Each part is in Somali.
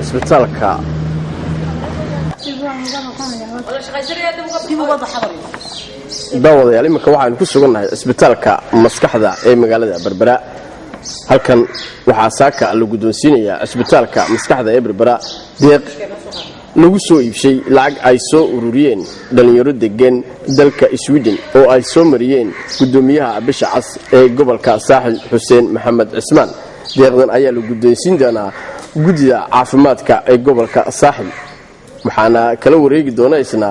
isbitaalka daawadayaal iminka waxaanu ku sugannahay isbitaalka maskaxda ee magaalada Berbera. halkan waxaa saaka la guddoonsiinayaa isbitaalka maskaxda ee Berbera deeq lagu soo iibshay lacag ay soo ururiyeen dhalinyaro degan dalka Sweden oo ay soo mariyeen gudoomiyaha bisha cas ee gobolka Saaxil Xuseen Maxamed Cismaan. deeqdan ayaa la guddoonsiin doonaa guddiga caafimaadka ee gobolka Saaxil, waxaana kala wareegi doona isna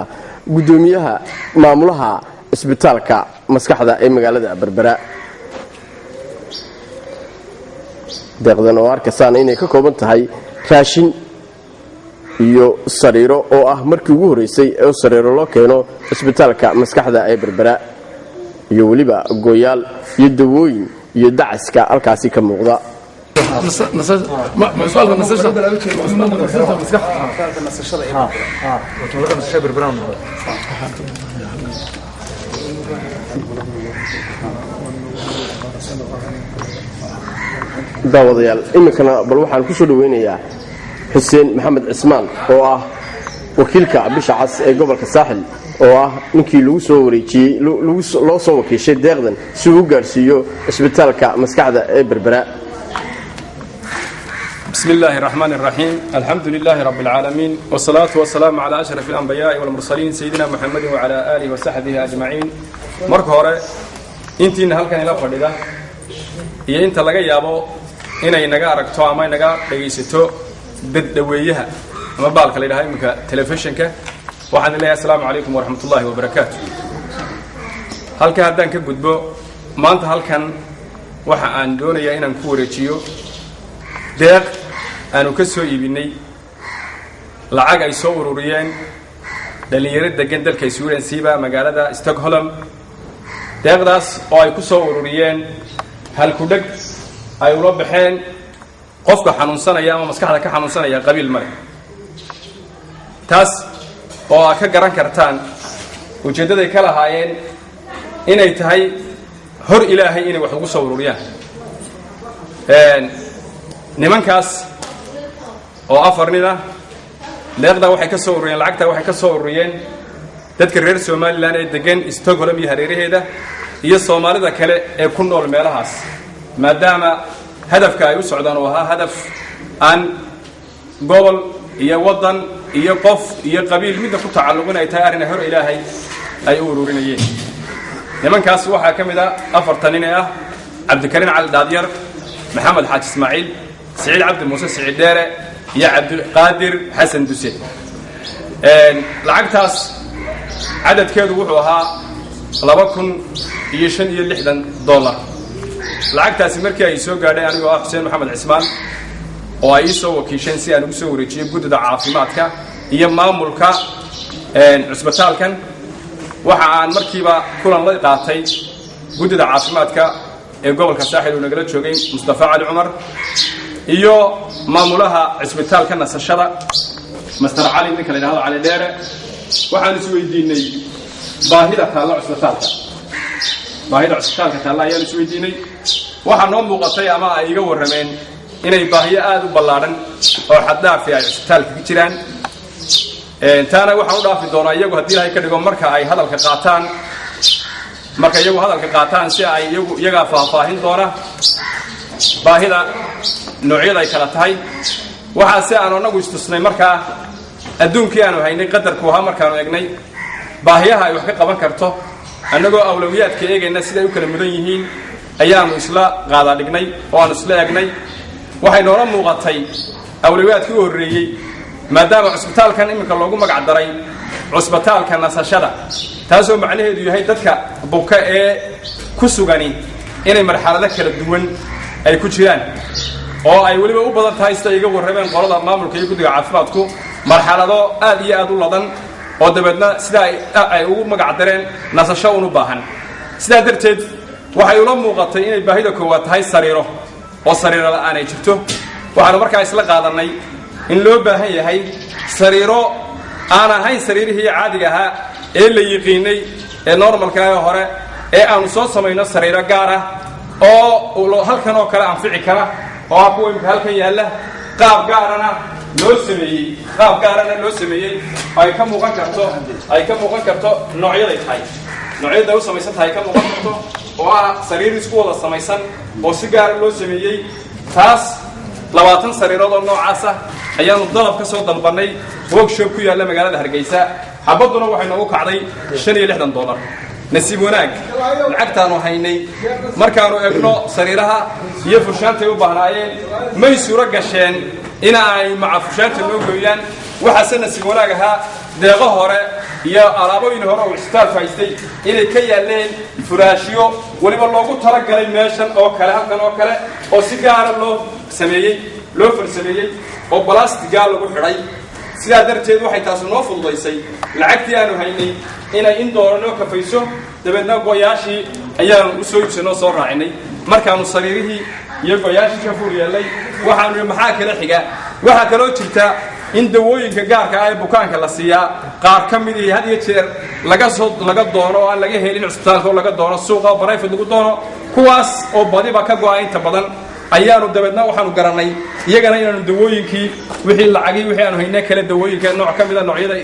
gudoomiyaha maamulaha isbitaalka maskaxda ee magaalada Berbera. deeqdan oo arkasaan inay ka kooban tahay raashin iyo sariiro oo ah markii ugu horeysay ee sariiro loo keeno isbitaalka maskaxda ee Berbera, iyo waliba gooyaal iyo dawooyin iyo dacaska halkaasi ka muuqda. daawadayaal iminkana bal waxaan ku soo dhaweynayaa Xuseen Maxamed Cismaan oo ah wakiilka bisha cas ee gobolka Saaxil, oo ah ninkii lagu soo wareejiyay loo soo wakiishay deeqdan si uu gaarsiiyo isbitaalka maskaxda ee Berbera. بسم الله الرحمن الرحيم الحمد لله رب العالمين والصلاة والسلام على أشرف الأنبياء والمرسلين سيدنا محمد وعلى آله وصحبه أجمعين. marka hore intiina halkan ila fadhida iyo inta laga yaabo inay naga aragto ama naga dhageysato dadweeyaha ama baalka la yiraahdo imka telefishinka, waxaan leeyahay assalaamu alaykum wa rahmatullahi wa barakaatuh. halka haddaan ka gudbo maanta halkan waxa aan doonayaa inaan ku wareejiyo deeq aanu ka soo iibinay lacag ay soo ururiyeen dhalinyaro degan dalka Sweden siiba magaalada Stockholm. deeqdaas oo ay ku soo ururiyeen hal ku dhag ay ula baxeen qofka xanuunsanaya ama maskaxda ka xanuunsanaya qabiil mare. taas oo ka garan kartaan ujeedaday ka lahaayeen inay tahay hor Ilaahay inay wax ugu soo ururiyaan. nimankaas oo afarnida deeqda waxay ka soo ururiyeen lacagta waxay ka soo ururiyeen dadka reer Soomaaliland ee degan Stockholm iyo hareeraheeda iyo Soomaalida kale ee ku nool meelahaas, maadaama hadafka ay u socdaan oo ahaa hadaf aan gobol iyo wadan iyo qof iyo qabiil mid ku tacalluqin ay tahay arrin hor Ilaahay ay u ururinayeen. nimankaas waxaa ka mid ah afartan nin ah Cabdikariin Cali Daadyar, Maxamed Xaaji Ismaaciil, سعيد عبد موسى سعيد ديره يا عبد القادر حسن دوسي. lacagtaas cadadkeedu wuxuu ahaa $2,560. lacagtaasi markii ay soo gaadhay anigoo ah Xuseen Maxamed Cismaan oo ay soo wakiisheen si aan ugu soo wareejiyo guddiga caafimaadka iyo maamulka isbitaalkan, waxa aan markiiba kulan la qaatay guddiga caafimaadka ee gobolka Saaxil oo nagala joogay Mustafa Ali Umar iyo maamulaha isbitaalka nasashada Master Ali ninka la yiraahdo Cali Dheere. waxaan is weydiinay baahida taalla taalla ayaan is weydiinay. waxa noo muuqatay ama ay iga warameen inay baahiyo aad u ballaaran oo xad dhaaf ah isbitaalka ku jiraan. taana waxaan u dhaafi doonaa iyagu haddii Ilaahay ka dhigo marka ay hadalka qaataan si ay iyaga faahfaahin doona baahida noocyada ay kala tahay. waxa si aan anagu istusnay markaa adduunkii aanu haynay qadarku waxa markaanu eegnay baahiyaha ay wax ka qaban karto annagoo awlawiyaadka eegayna sida ay u kala mudan yihiin ayaanu isla qaada dhignay oo aan isla eegnay. waxay noola muuqatay awlawiyaadkii u horeeyay maadaama isbitaalkan iminka loogu magac daray isbitaalka nasashada, taasoo macnaheedu yahay dadka buka ee ku sugani inay marxalado kala duwan ay ku jiraan oo ay waliba u badan tahay sida iga warrameen qolada maamulka iyo guddiga caafimaadku marxalado aad iyo aad u ladan oo dabeedna sida ay ugu magac dareen nasasho u baahan. sidaa darteed waxay ula muuqatay inay baahida koowaad tahay sariiro oo sariiro la'aan ay jirto. waxaanu markaa isla qaadanay in loo baahan yahay sariiro aan ahayn sariirihii caadiga ahaa ee la yiqiinay ee normalka hore ee aanu soo samayno sariiro gaar ah oo halkan oo kale anfici kara oo kuwa imka halkan yaalla qaab gaarana loo sameeyey qaab gaarana loo sameeyey ay ka muuqan karto noocyaday tahay noocyada u samaysan tahay ka muuqan karto oo ah sariir isku wada samaysan oo si gaar loo sameeyey taas 20 sariirood oo noocaas ah ayaanu dalab ka soo dalbanay workshop ku yaala magaalada Hargeysa xabaduna waxay noogu kacday $65 nasiib wanaag lacagtaanu haynay markaanu eegno sariiraha iyo furshaantay u baahnaayeen may suura gasheen in ay macafushaanta loo gooyaan waxa nasiib wanaag ahaa deeqo hore iyo alaabooyin hore oo isbitaalka haystay inay ka yaaleen furaashiyo waliba loogu talagalay meeshan oo kale halkan oo kale oo si gaar ah loo farsameeyay oo plastic lagu xidhay sidaa darteed waxay taas noo fududaysay lacagtii aanu haynay inay in doorano kafayso dabeedna go'yaashii ayaan u soo iibsano soo raacinay markaanu sariirihii iyo go'yaashii ka fuuriyay waxaanu maxaa kala xiga waxa kale oo jirta in dawooyinka gaarka ah ee bukaanka la siiyaa qaar ka mid ah had iyo jeer laga doono oo aan laga helin isbitaalka oo laga doono suuqa private lagu doono kuwaas oo badiba ka go'ay inta badan ayaanu dabeedna waxaanu garanay iyagana inaanu dawooyinkii wixii lacagii wixii aanu haynay kala dawooyinka nooc ka mid ah noocyada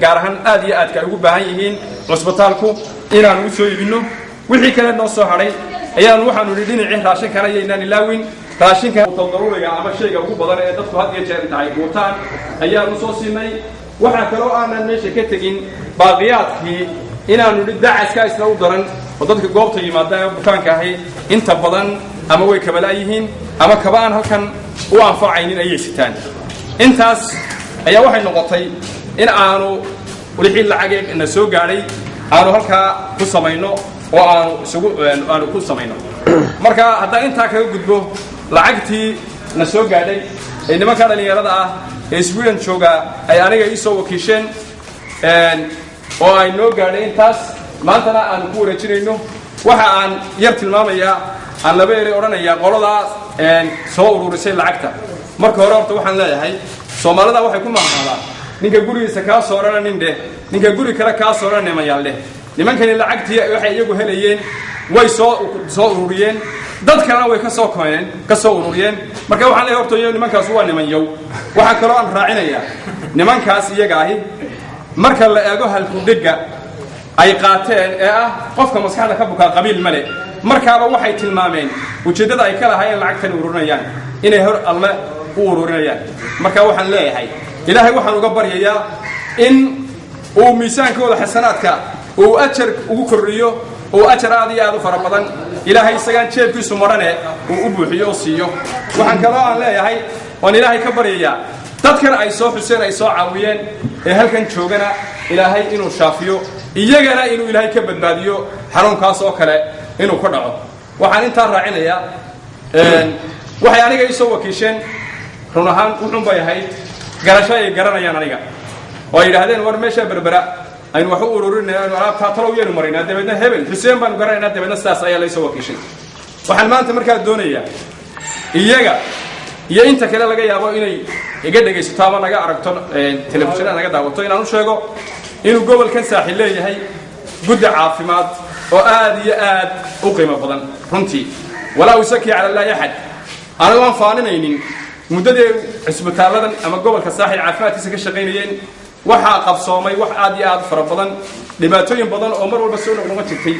gaar ahaan aad iyo aad ka ugu baahan yihiin isbitaalku inaanu u soo iibino wixii kale noo soo haray ayaanu waxaanu dhinaci raashinkana yeynaan ilaawin raashinka toddobaadka ama shayga ugu badan ee dadku had iyo jeer intaay guutaan ayaanu soo siinay waxa kale oo aanan meesha ka tagin baaqiyaadkii inaanu dacaska isla u daran oo dadka goobta yimaada bukaanka ahay inta badan ama way kabala yihiin ama kabaan halkan u anfacaynin ay yeeshaan intaas ayaa waxay noqotay in aanu wixii lacag soo gaaray aanu halka ku sameeyno oo aanu ku sameeyno marka hadda inta kaga gudbo lacagtii na soo gaadhay ee nimanka dhalinyarada ah ee Sweden jooga ay aniga ii soo wakiisheen oo ay noo gaadhay intaas maantana aan ku wareejinayno waxa aan yar tilmaamayaa aan laba eray oranaya qoladaas soo ururisay lacagta marka hore horta waxaan leeyahay Soomaalida waxay ku mahadnaqaan ninka gurigiisa ka soo raraninde ninka guri kale ka soo raranayaan leh nimankani lacagtii waxay iyagu helayeen way soo ururiyeen dadkana way ka soo ururiyeen marka waxaan leeyahay horta nimankaas waa niman yow waxa kale oo aan raacinaya nimankaas iyaga ahi marka la eego halku dhiga ay qaateen ee ah qofka maskaxda ka buka qabiil male markaaba waxay tilmaameen ujeedada ay kala hayeen lacagtan ururinayaan inay hor alle u ururinayaan marka waxaan leeyahay ilaahay waxaan uga baryayaa in uu miisaankooda xasanaadka uu ajar ugu kordhiyo oo ajar aad iyo aad u fara badan ilaahay isagaan jeebkiisu marane uu u buuxiyo oo siiyo waxaan kale oo aan leeyahay waan ilaahay ka baryayaa dadkan ay soo xuseen ay soo caawiyeen ee halkan joogana ilaahay inuu shaafiyo iyagana inuu ilaahay ka badbaadiyo xanuunkaas oo kale inuu ku dhaco waxaan inta raacinayaa waxay aniga ii soo wakiisheen run ahaan wuxuun bay ahayd garasho ay garanayaan aniga oo ay yiraahdeen war meesha berbera aynu wax u ururinayno alaabta talow yeenu marinaa dabeedna hebel Xuseen baan garanaynaa dabeedna saas ayaa la soo wakiishay waxaan maanta markaa doonayaa iyaga iyo inta kale laga yaabo inay iga dhageysato ama naga aragto telefishinada naga daawato inaan u sheego inuu gobolkan saaxil leeyahay guddi caafimaad oo aad iyo aad u qiimo badan runtii walaa usaki ala la ahad ana waan faaninaynin muddadii isbitaaladan ama gobolka saaxil caafimaadkiisa ka shaqeynayeen waxa qabsoomay wax aad iyo aad fara badan dhibaatooyin badan oo mar walba soo noqon jirtay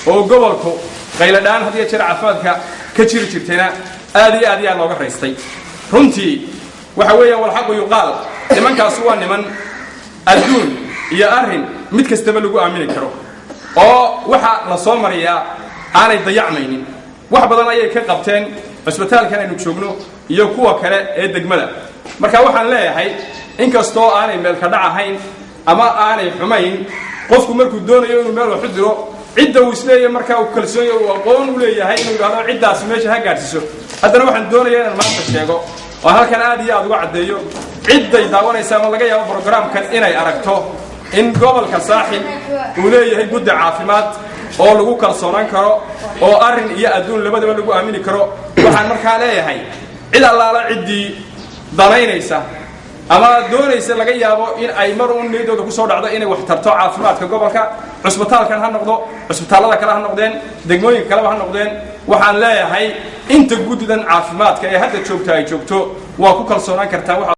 oo gobolku qayladaan hadiya jira caafimaadka ka jiri jirtayna aad iyo aad looga raystay runtii waxa weeyaan wal xaq yuqaal nimankaas waa niman adduun iyo arrin mid kastaba lagu aamini karo oo waxa la soo mariyaa aanay dayacmaynin wax badan ayay ka qabteen isbitaalkan aynu joogno iyo kuwa kale ee degmada marka waxaan leeyahay inkastoo aanay meel ka dhacahayn ama aanay xumayn qofku markuu doonayo inuu meel wax u diro cidda uu isleeyahay marka uu kalsoon yahay oo aqoon u leeyahay inuu yiraahdo ciddaas meesha ha gaarsiiso haddana waxaan doonayaa inaan maanta sheego oo halkan aad iyo aad uga cadeeyo cidday daawanaysa ama laga yaabo programkan inay aragto in gobolka saaxil uu leeyahay guddi caafimaad oo lagu kalsoonaan karo oo arrin iyo adduun labadaba lagu aamini karo waxaan markaa leeyahay cid allaala ciddii danaynaysa ama doonaysa laga yaabo in ay mar uun needooda ku soo dhacdo inay wax tarto caafimaadka gobolka cusbitaalkan ha noqdo cusbitaalada kale ha noqdeen degmooyinka kale ha noqdeen waxaan leeyahay inta guddidan caafimaadka ee hadda joogta ay joogto waa ku kalsoonaan kartaa